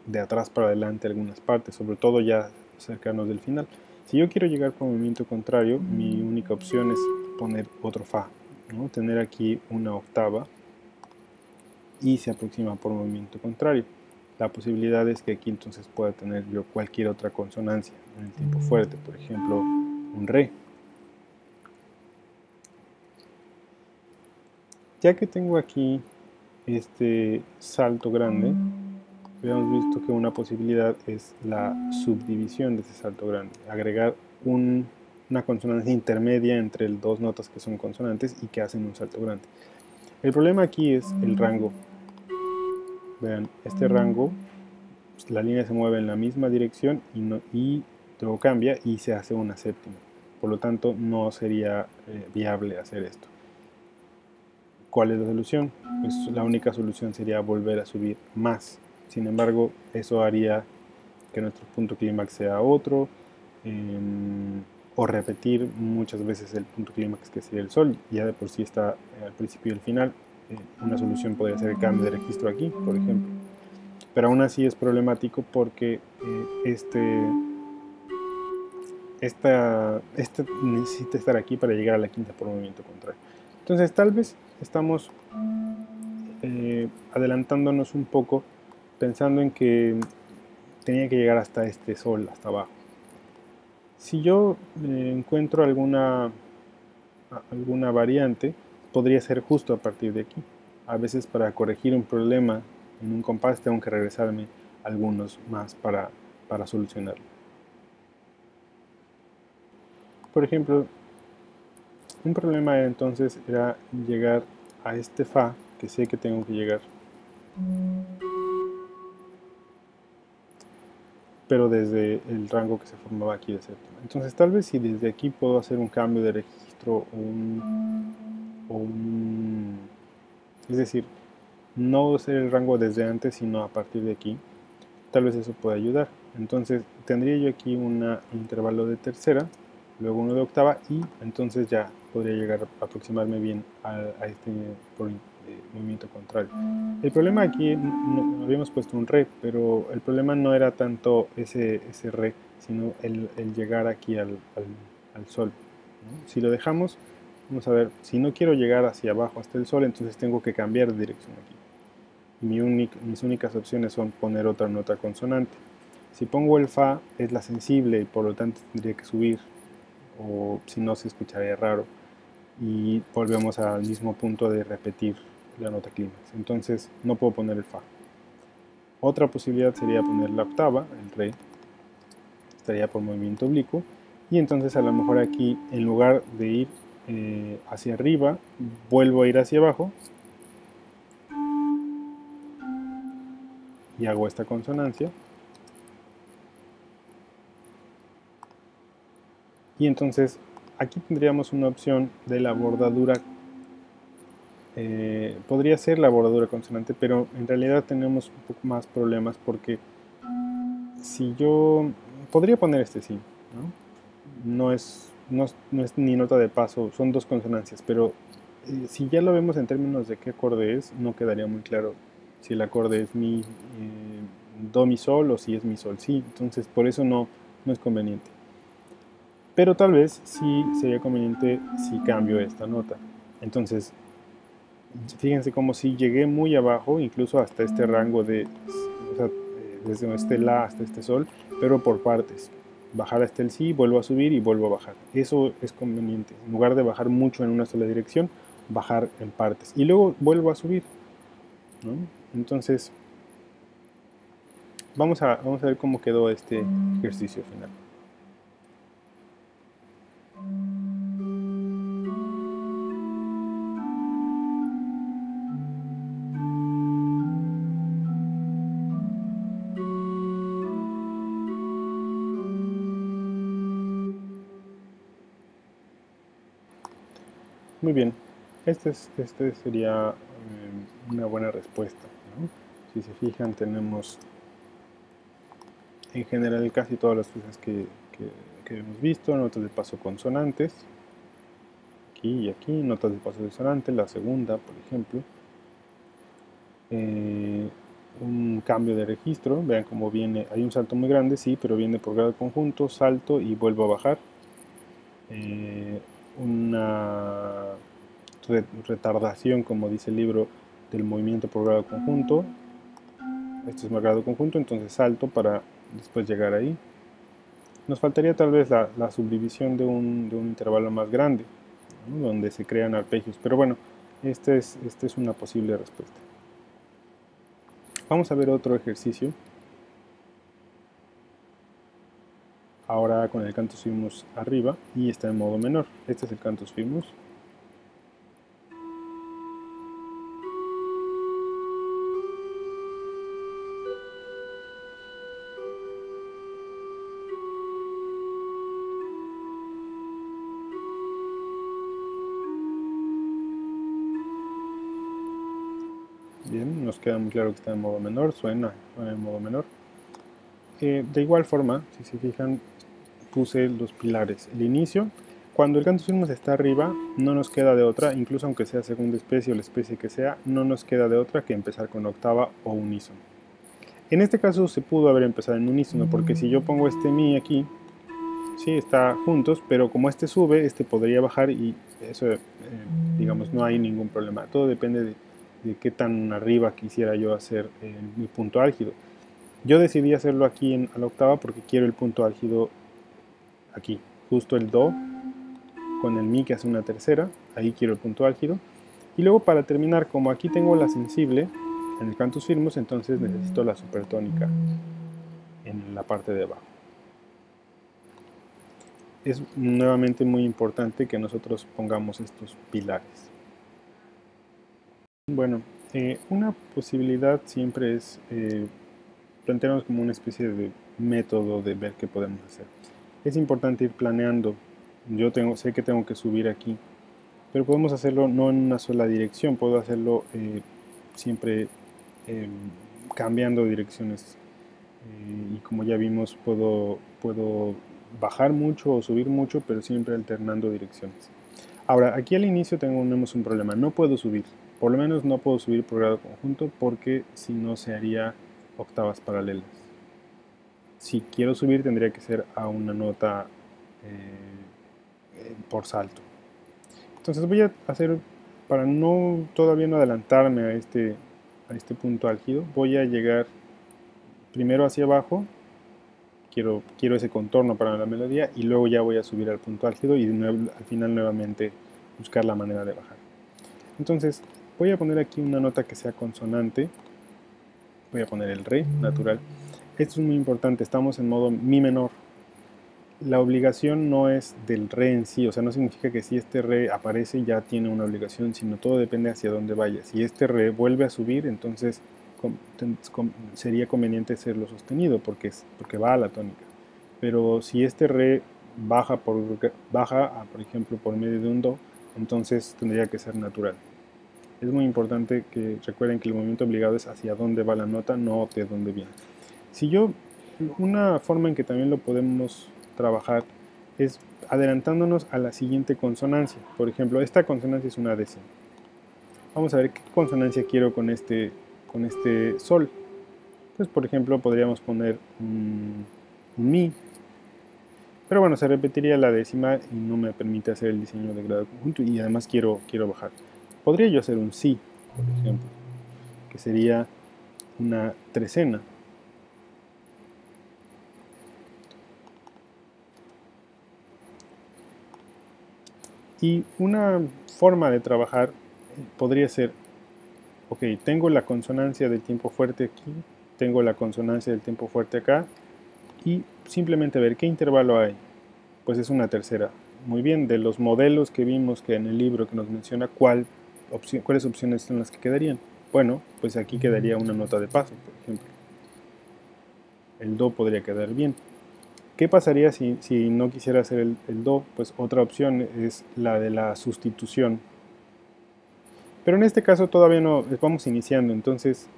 Speaker 1: de atrás para adelante algunas partes, sobre todo ya cercanos del final. Si yo quiero llegar por movimiento contrario, mi única opción es poner otro Fa, ¿no? Tener aquí una octava y se aproxima por movimiento contrario. La posibilidad es que aquí entonces pueda tener yo cualquier otra consonancia en el tiempo fuerte, por ejemplo, un Re. Ya que tengo aquí este salto grande, habíamos visto que una posibilidad es la subdivisión de ese salto grande, agregar una consonancia intermedia entre dos notas que son consonantes y que hacen un salto grande. El problema aquí es el rango. Vean, este rango, pues, la línea se mueve en la misma dirección y luego cambia y se hace una séptima. Por lo tanto, no sería viable hacer esto. ¿Cuál es la solución? Pues la única solución sería volver a subir más. Sin embargo, eso haría que nuestro punto clímax sea otro, o repetir muchas veces el punto clímax que sería el sol. Ya de por sí está al principio y al final. Una solución podría ser el cambio de registro aquí, por ejemplo. Pero aún así es problemático porque este necesita estar aquí para llegar a la quinta por movimiento contrario. Entonces tal vez estamos adelantándonos un poco pensando en que tenía que llegar hasta este sol, hasta abajo. Si yo encuentro alguna variante, podría ser justo a partir de aquí. A veces para corregir un problema en un compás tengo que regresarme algunos más para solucionarlo. Por ejemplo, un problema entonces era llegar a este Fa, que sé que tengo que llegar, pero desde el rango que se formaba aquí de séptima. Entonces tal vez si desde aquí puedo hacer un cambio de registro es decir, no hacer el rango desde antes, sino a partir de aquí, tal vez eso pueda ayudar. Entonces tendría yo aquí un intervalo de tercera, luego uno de octava y entonces ya podría llegar a aproximarme bien a este movimiento contrario. El problema aquí, habíamos puesto un Re, pero el problema no era tanto ese Re, sino el llegar aquí al Sol, ¿no? Si lo dejamos, vamos a ver, si no quiero llegar hacia abajo hasta el Sol, entonces tengo que cambiar de dirección aquí. Mis únicas opciones son poner otra nota consonante. Si pongo el Fa es la sensible y por lo tanto tendría que subir, o si no se escucharía raro. Y volvemos al mismo punto de repetir la nota clímax. Entonces no puedo poner el Fa. Otra posibilidad sería poner la octava, el Re, estaría por movimiento oblicuo. Y entonces a lo mejor aquí, en lugar de ir hacia arriba, vuelvo a ir hacia abajo y hago esta consonancia. Y entonces aquí tendríamos una opción de la bordadura. Podría ser la bordadura consonante, pero en realidad tenemos un poco más problemas porque si yo podría poner este sí, ¿no? No es ni nota de paso, son dos consonancias, pero si ya lo vemos en términos de qué acorde es, no quedaría muy claro si el acorde es mi, do, mi, sol o si es mi, sol, si. Entonces por eso no es conveniente. Pero tal vez sí sería conveniente si cambio esta nota. Entonces, fíjense como si llegué muy abajo, incluso hasta este rango de, o sea, desde este La hasta este Sol, pero por partes. Bajar hasta el Si, vuelvo a subir y vuelvo a bajar. Eso es conveniente. En lugar de bajar mucho en una sola dirección, bajar en partes. Y luego vuelvo a subir, ¿no? Entonces, vamos a ver cómo quedó este ejercicio final. Muy bien, este sería una buena respuesta, ¿no? Si se fijan, tenemos en general casi todas las piezas que hemos visto, notas de paso consonantes, aquí y aquí, notas de paso disonante, la segunda, por ejemplo. Un cambio de registro, vean cómo viene, hay un salto muy grande, sí, pero viene por grado conjunto, salto y vuelvo a bajar. Una retardación, como dice el libro, del movimiento por grado conjunto. Esto es más grado conjunto, entonces salto para después llegar ahí. Nos faltaría tal vez la subdivisión de un intervalo más grande, ¿no? Donde se crean arpegios, pero bueno, esta es una posible respuesta. Vamos a ver otro ejercicio. Ahora con el cantus firmus arriba y está en modo menor. Este es el cantus firmus. Bien, nos queda muy claro que está en modo menor, suena en modo menor. De igual forma, si se fijan, puse los pilares. El inicio, cuando el cantus firmus está arriba, no nos queda de otra, incluso aunque sea segunda especie o la especie que sea, no nos queda de otra que empezar con octava o unísono. En este caso se pudo haber empezado en unísono, porque si yo pongo este mi aquí, sí, está juntos, pero como este sube, este podría bajar y eso, digamos, no hay ningún problema. Todo depende de qué tan arriba quisiera yo hacer mi punto álgido. Yo decidí hacerlo aquí a la octava porque quiero el punto álgido aquí, justo el do con el mi que hace una tercera, ahí quiero el punto álgido. Y luego para terminar, como aquí tengo la sensible en el cantus firmus, entonces necesito la supertónica en la parte de abajo. Es nuevamente muy importante que nosotros pongamos estos pilares. Bueno, una posibilidad siempre es plantearnos como una especie de método de ver qué podemos hacer. Es importante ir planeando. Yo sé que tengo que subir aquí, pero podemos hacerlo no en una sola dirección, puedo hacerlo siempre cambiando direcciones. Y como ya vimos, puedo bajar mucho o subir mucho, pero siempre alternando direcciones. Ahora, aquí al inicio tenemos un problema, no puedo subir, por lo menos no puedo subir por grado conjunto porque si no se haría octavas paralelas. Si quiero subir tendría que ser a una nota por salto. Entonces voy a hacer, para todavía no adelantarme a este punto álgido, voy a llegar primero hacia abajo, quiero ese contorno para la melodía y luego ya voy a subir al punto álgido y al final nuevamente buscar la manera de bajar. Entonces voy a poner aquí una nota que sea consonante, voy a poner el re natural. Esto es muy importante, estamos en modo mi menor. La obligación no es del re en sí, o sea, no significa que si este re aparece ya tiene una obligación, sino todo depende hacia dónde vaya. Si este re vuelve a subir, entonces sería conveniente hacerlo sostenido porque va a la tónica. Pero si este re baja, por ejemplo, por medio de un do, entonces tendría que ser natural. Es muy importante que recuerden que el movimiento obligado es hacia dónde va la nota, no de dónde viene. Una forma en que también lo podemos trabajar es adelantándonos a la siguiente consonancia. Por ejemplo, esta consonancia es una décima. Vamos a ver qué consonancia quiero con este sol. Pues por ejemplo podríamos poner un mi. Pero bueno, se repetiría la décima y no me permite hacer el diseño de grado conjunto y además quiero bajar. Podría yo hacer un si, por ejemplo, que sería una trecena. Y una forma de trabajar podría ser, ok, tengo la consonancia del tiempo fuerte aquí, tengo la consonancia del tiempo fuerte acá, y simplemente ver qué intervalo hay. Pues es una tercera. Muy bien, de los modelos que vimos que en el libro que nos menciona, ¿cuáles opciones son las que quedarían? Bueno, pues aquí quedaría una nota de paso, por ejemplo. El do podría quedar bien. ¿Qué pasaría si no quisiera hacer el do? Pues otra opción es la de la sustitución. Pero en este caso todavía no, vamos iniciando, entonces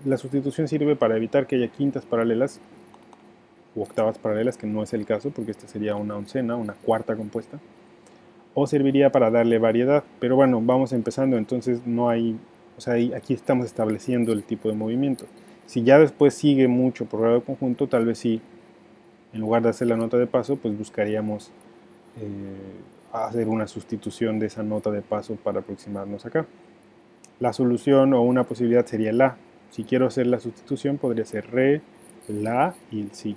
Speaker 1: la sustitución sirve para evitar que haya quintas paralelas u octavas paralelas, que no es el caso, porque esta sería una oncena, una cuarta compuesta, o serviría para darle variedad, pero bueno, vamos empezando, entonces no hay, o sea, aquí estamos estableciendo el tipo de movimiento. Si ya después sigue mucho por grado conjunto, tal vez sí, en lugar de hacer la nota de paso, pues buscaríamos hacer una sustitución de esa nota de paso para aproximarnos acá. La solución o una posibilidad sería la. Si quiero hacer la sustitución, podría ser re, la y el si.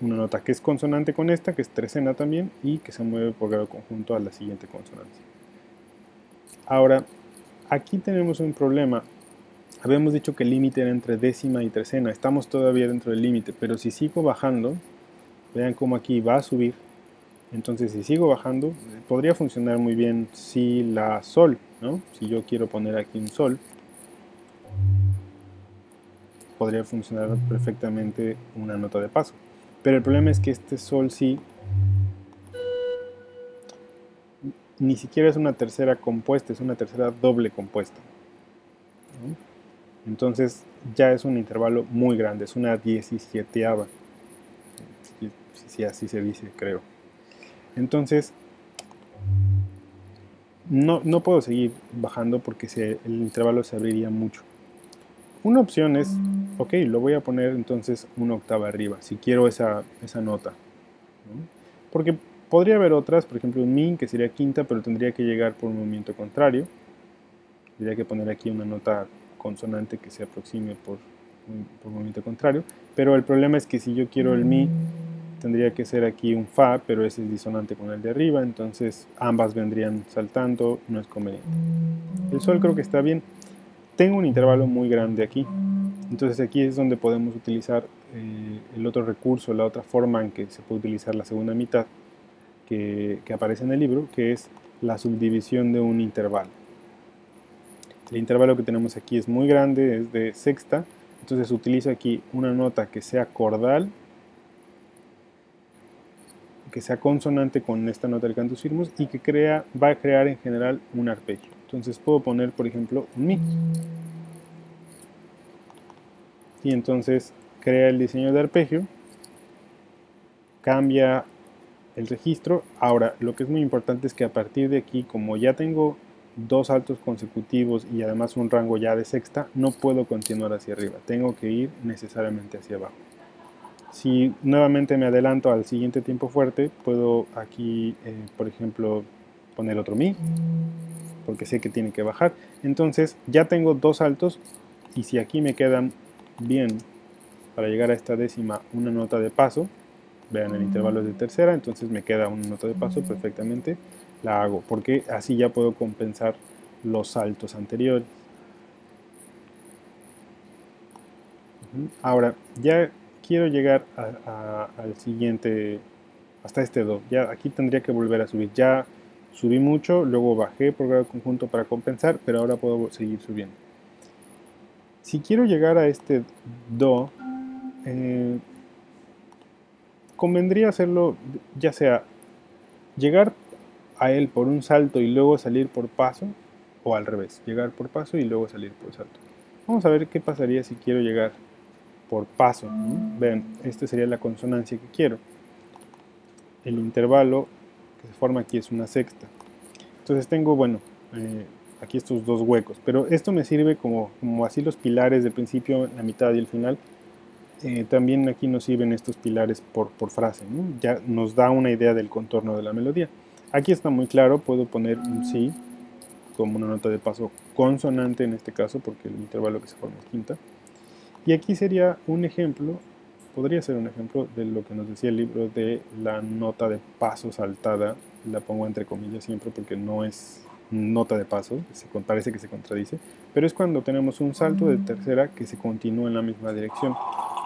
Speaker 1: Una nota que es consonante con esta, que es trecena también, y que se mueve por grado conjunto a la siguiente consonancia. Ahora, aquí tenemos un problema. Habíamos dicho que el límite era entre décima y trecena. Estamos todavía dentro del límite, pero si sigo bajando, vean cómo aquí va a subir. Entonces, si sigo bajando, podría funcionar muy bien si la sol, ¿no? Si yo quiero poner aquí un sol, podría funcionar perfectamente una nota de paso. Pero el problema es que este sol sí ni siquiera es una tercera compuesta, es una tercera doble compuesta, ¿no? Entonces ya es un intervalo muy grande, es una 17ava, si así se dice, creo. Entonces no puedo seguir bajando porque el intervalo se abriría mucho. Una opción es, ok, lo voy a poner entonces una octava arriba, si quiero esa nota, ¿no? Porque podría haber otras, por ejemplo un mi, que sería quinta, pero tendría que llegar por un movimiento contrario. Tendría que poner aquí una nota consonante que se aproxime por movimiento contrario. Pero el problema es que si yo quiero el mi, tendría que ser aquí un fa, pero ese es disonante con el de arriba, entonces ambas vendrían saltando, no es conveniente. El sol creo que está bien. Tengo un intervalo muy grande aquí, entonces aquí es donde podemos utilizar el otro recurso, la otra forma en que se puede utilizar la segunda mitad que aparece en el libro, que es la subdivisión de un intervalo. El intervalo que tenemos aquí es muy grande, es de sexta, entonces utilizo aquí una nota que sea cordal, que sea consonante con esta nota del cantus firmus y que va a crear en general un arpegio. Entonces puedo poner, por ejemplo, un mi. Y entonces crea el diseño de arpegio, cambia el registro. Ahora, lo que es muy importante es que a partir de aquí, como ya tengo dos saltos consecutivos y además un rango ya de sexta, no puedo continuar hacia arriba, tengo que ir necesariamente hacia abajo. Si nuevamente me adelanto al siguiente tiempo fuerte, puedo aquí, por ejemplo, poner otro mi, porque sé que tiene que bajar. Entonces ya tengo dos saltos y si aquí me quedan bien para llegar a esta décima una nota de paso, vean el intervalo es de tercera, entonces me queda una nota de paso perfectamente, la hago, porque así ya puedo compensar los saltos anteriores. Ahora, ya quiero llegar al siguiente, hasta este do. Ya aquí tendría que volver a subir. Ya subí mucho, luego bajé por grado conjunto para compensar, pero ahora puedo seguir subiendo. Si quiero llegar a este do, convendría hacerlo, ya sea llegar a él por un salto y luego salir por paso, o al revés, llegar por paso y luego salir por salto. Vamos a ver qué pasaría si quiero llegar por paso, ¿no? Vean, esta sería la consonancia que quiero. El intervalo que se forma aquí es una sexta. Entonces tengo, bueno, aquí estos dos huecos, pero esto me sirve como así los pilares del principio, la mitad y el final. También aquí nos sirven estos pilares por frase, ¿no? Ya nos da una idea del contorno de la melodía. Aquí está muy claro, puedo poner un si como una nota de paso consonante en este caso, porque el intervalo que se forma es quinta. Y aquí sería un ejemplo, podría ser un ejemplo de lo que nos decía el libro de la nota de paso saltada. La pongo entre comillas siempre porque no es nota de paso, parece que se contradice, pero es cuando tenemos un salto de tercera que se continúa en la misma dirección.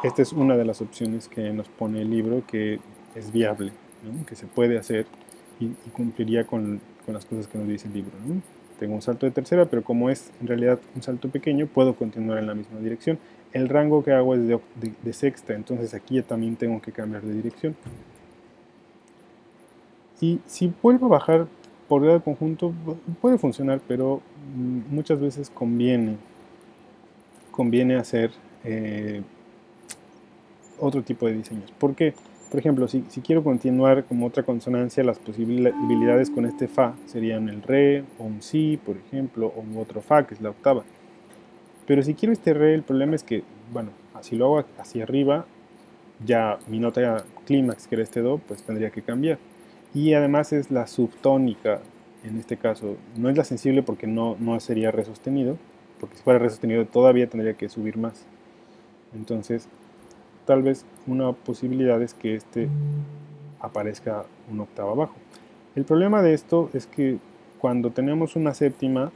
Speaker 1: Esta es una de las opciones que nos pone el libro que es viable, ¿no? Que se puede hacer y cumpliría con las cosas que nos dice el libro, ¿no? Tengo un salto de tercera, pero como es en realidad un salto pequeño, puedo continuar en la misma dirección. El rango que hago es de sexta, entonces aquí ya también tengo que cambiar de dirección. Y si vuelvo a bajar por grado conjunto, puede funcionar, pero muchas veces conviene conviene hacer otro tipo de diseños. ¿Por qué? Por ejemplo, si quiero continuar como otra consonancia, las posibilidades con este fa serían el re o un si, por ejemplo, o un otro fa, que es la octava. Pero si quiero este re, el problema es que, bueno, si lo hago hacia arriba, ya mi nota clímax, que era este do, pues tendría que cambiar. Y además es la subtónica, en este caso, no es la sensible porque no sería re sostenido, porque si fuera re sostenido todavía tendría que subir más. Entonces, tal vez una posibilidad es que este aparezca una octava abajo. El problema de esto es que cuando tenemos una séptima,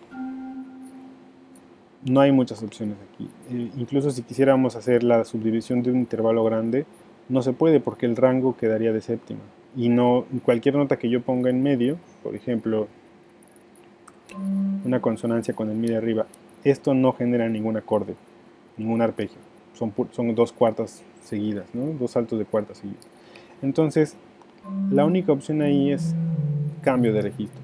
Speaker 1: no hay muchas opciones aquí. Incluso si quisiéramos hacer la subdivisión de un intervalo grande, no se puede porque el rango quedaría de séptima. Y no cualquier nota que yo ponga en medio, por ejemplo, una consonancia con el mi de arriba, esto no genera ningún acorde, ningún arpegio. Son dos cuartas seguidas, ¿no? Dos saltos de cuartas seguidas. Entonces, la única opción ahí es cambio de registro.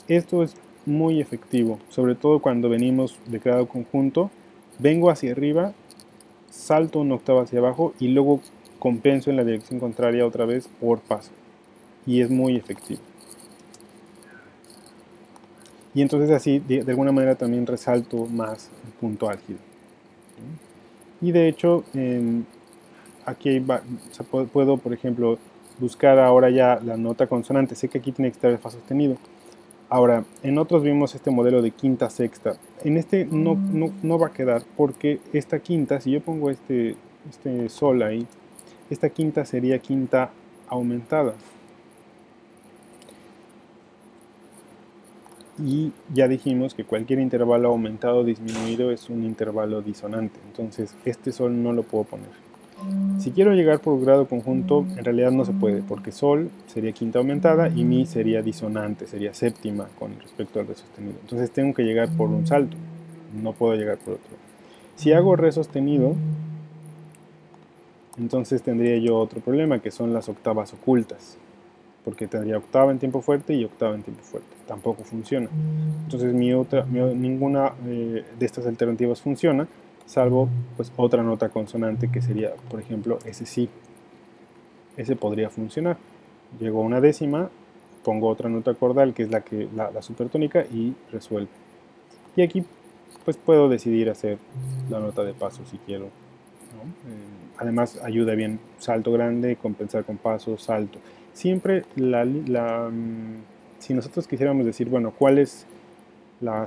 Speaker 1: Esto es muy efectivo, sobre todo cuando venimos de grado conjunto. Vengo hacia arriba, salto una octava hacia abajo y luego compenso en la dirección contraria otra vez por paso. Y es muy efectivo. Y entonces así, de alguna manera también resalto más el punto álgido. Y de hecho, aquí puedo, por ejemplo, buscar ahora ya la nota consonante. Sé que aquí tiene que estar el fa sostenido. Ahora, en otros vimos este modelo de quinta sexta. En este no va a quedar porque esta quinta, si yo pongo este sol ahí, esta quinta sería quinta aumentada. Y ya dijimos que cualquier intervalo aumentado o disminuido es un intervalo disonante. Entonces, este sol no lo puedo poner. Si quiero llegar por grado conjunto, en realidad no se puede, porque sol sería quinta aumentada y mi sería disonante, sería séptima con respecto al re sostenido. Entonces tengo que llegar por un salto, no puedo llegar por otro. Si hago re sostenido, entonces tendría yo otro problema, que son las octavas ocultas, porque tendría octava en tiempo fuerte y octava en tiempo fuerte. Tampoco funciona. Entonces ninguna de estas alternativas funciona, salvo pues otra nota consonante que sería, por ejemplo, ese sí. Ese podría funcionar. Llego a una décima, pongo otra nota acordal que es la supertónica y resuelvo. Y aquí pues puedo decidir hacer la nota de paso si quiero, ¿no? Además ayuda bien salto grande, compensar con paso, salto. Siempre si nosotros quisiéramos decir, bueno, ¿cuáles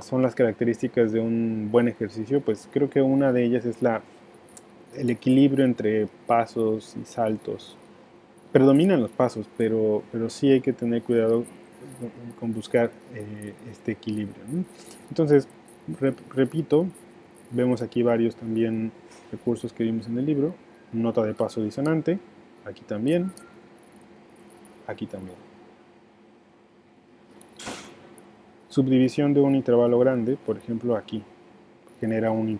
Speaker 1: son las características de un buen ejercicio? Pues creo que una de ellas es el equilibrio entre pasos y saltos. Predominan los pasos, pero sí hay que tener cuidado con buscar este equilibrio, ¿no? Entonces, repito, vemos aquí varios también recursos que vimos en el libro. Nota de paso disonante, aquí también, aquí también. Subdivisión de un intervalo grande, por ejemplo aquí, genera un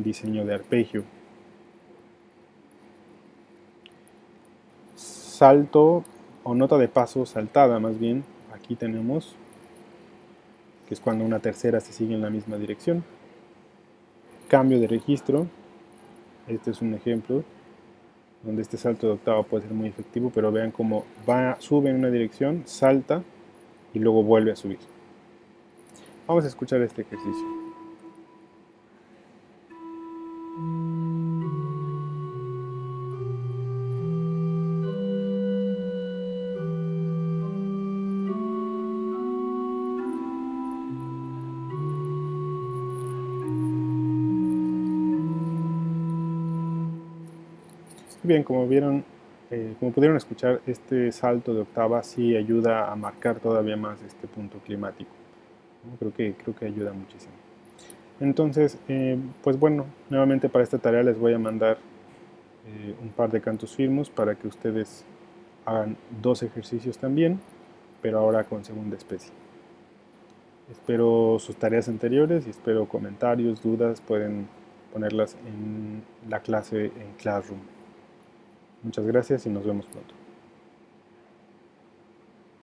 Speaker 1: diseño de arpegio. Salto o nota de paso saltada más bien, aquí tenemos, que es cuando una tercera se sigue en la misma dirección. Cambio de registro, este es un ejemplo donde este salto de octava puede ser muy efectivo, pero vean cómo sube en una dirección, salta y luego vuelve a subir. Vamos a escuchar este ejercicio. Bien, como vieron, como pudieron escuchar, este salto de octava sí ayuda a marcar todavía más este punto climático, ¿no? Creo que ayuda muchísimo. Entonces, pues bueno, nuevamente para esta tarea les voy a mandar un par de cantos firmos para que ustedes hagan 2 ejercicios también, pero ahora con segunda especie. Espero sus tareas anteriores y espero comentarios, dudas, pueden ponerlas en la clase en Classroom. Muchas gracias y nos vemos pronto.